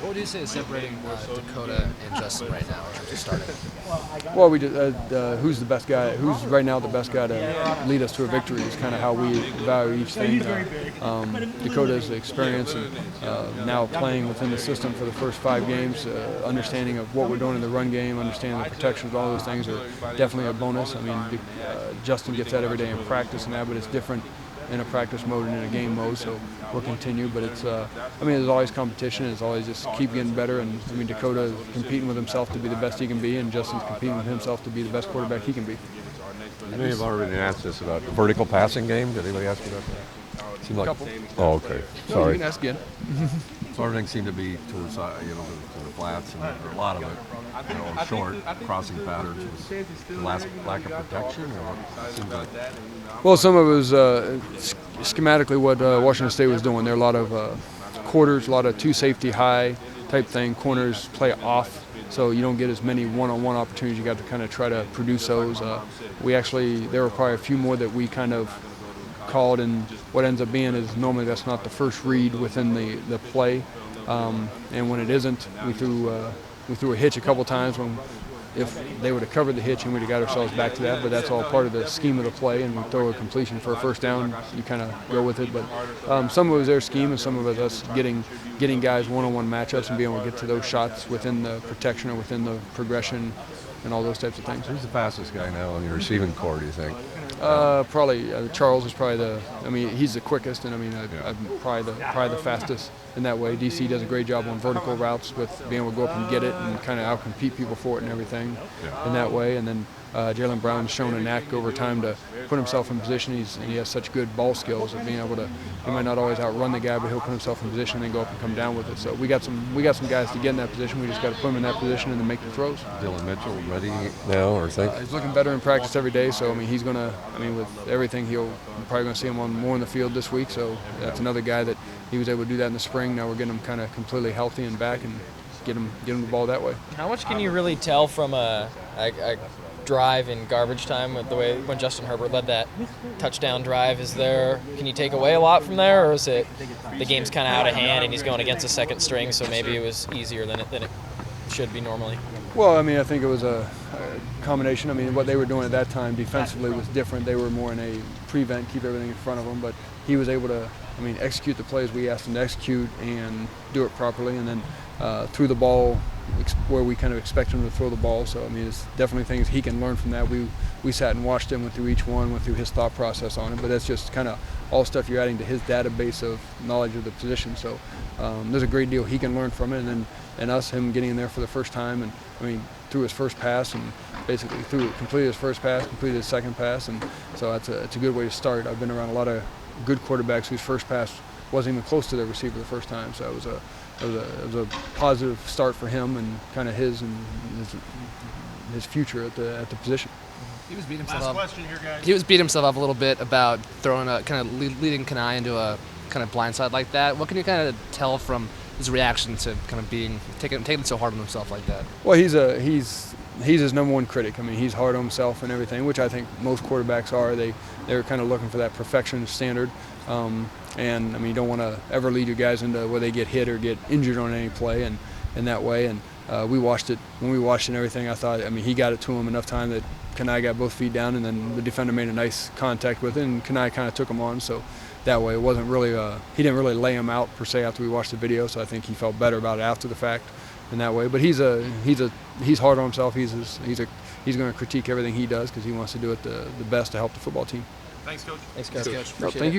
What would you say is separating Dakota and Justin right now in terms of starting? Well, we just, who's the best guy? Who's right now the best guy to lead us to a victory is kind of how we value each thing. Dakota's experience and now playing within the system for the first 5 games, understanding of what we're doing in the run game, understanding the protections, all those things are definitely a bonus. I mean, Justin gets that every day in practice and that, but it's different in a practice mode and in a game mode, so we'll continue. But it's, there's always competition. It's always just keep getting better. And I mean, Dakota is competing with himself to be the best he can be, and Justin's competing with himself to be the best quarterback he can be. You may have already asked us about the vertical passing game. Did anybody ask you about that? Seemed like, couple. Oh, okay. No, Sorry. you can ask again. So everything seemed to be to the flats, and a lot of it, short crossing patterns. Was the lack of protection, or it seems like? Well, some of it was schematically what Washington State was doing. There are a lot of quarters, a lot of 2 safety high type thing. Corners play off, so you don't get as many one-on-one opportunities. You got to kind of try to produce those. There were probably a few more that we kind of called, and what ends up being is normally that's not the first read within the play, and when it isn't, we threw a hitch a couple times when if they would have covered the hitch and we'd have got ourselves back to that, but that's all part of the scheme of the play, and we throw a completion for a first down, you kind of go with it. But some of it was their scheme, and some of it was us getting guys one-on-one matchups and being able to get to those shots within the protection or within the progression and all those types of things. Who's the fastest guy now on your receiving core, do you think? Probably Charles is probably he's the quickest, and I'm probably the fastest in that way. DC does a great job on vertical routes with being able to go up and get it and kind of out-compete people for it and everything in that way. And then Jalen Brown's shown a knack over time to put himself in position. He has such good ball skills of being able to. He might not always outrun the guy, but he'll put himself in position and then go up and come down with it. So we got some guys to get in that position. We just got to put them in that position and then make the throws. Dylan Mitchell ready now, or think? He's looking better in practice every day. So he's gonna. With everything, he'll probably going to see him more in the field this week. So that's another guy that he was able to do that in the spring. Now we're getting him kind of completely healthy and back and get him the ball that way. How much can you really tell from a drive in garbage time with the way when Justin Herbert led that touchdown drive? Can you take away a lot from there, or is it the game's kind of out of hand and he's going against a second string, so maybe it was easier than it should be normally? Well, I think it was a combination. What they were doing at that time defensively was different. They were more in a prevent, keep everything in front of them, but he was able to execute the plays we asked him to execute and do it properly, and then threw the ball where we kind of expect him to throw the ball. So it's definitely things he can learn from that. We sat and watched him, went through each one, went through his thought process on it, but that's just kind of all stuff you're adding to his database of knowledge of the position. So there's a great deal he can learn from it, and him getting in there for the first time, and threw his first pass and basically completed his first pass, completed his second pass, and so it's a good way to start. I've been around a lot of good quarterbacks whose first pass wasn't even close to their receiver the first time, so it was a positive start for him and kind of his his future at the position. He was beating himself up. He was beating himself up a little bit about throwing leading Kanai into a kind of blindside like that. What can you kind of tell from his reaction to kind of taking it so hard on himself like that? Well, he's his number one critic. He's hard on himself and everything, which I think most quarterbacks are. They're kind of looking for that perfection standard. And you don't want to ever lead your guys into where they get hit or get injured on any play, and in that way. And we watched it. When we watched it and everything, I thought, he got it to him enough time that Kanai got both feet down, and then the defender made a nice contact with it, and Kanai kind of took him on. So that way, it wasn't really he didn't really lay him out per se after we watched the video. So I think he felt better about it after the fact, in that way. But he's hard on himself. He's going to critique everything he does because he wants to do it the best to help the football team. Thanks, Coach. Thanks, Coach. Thank you.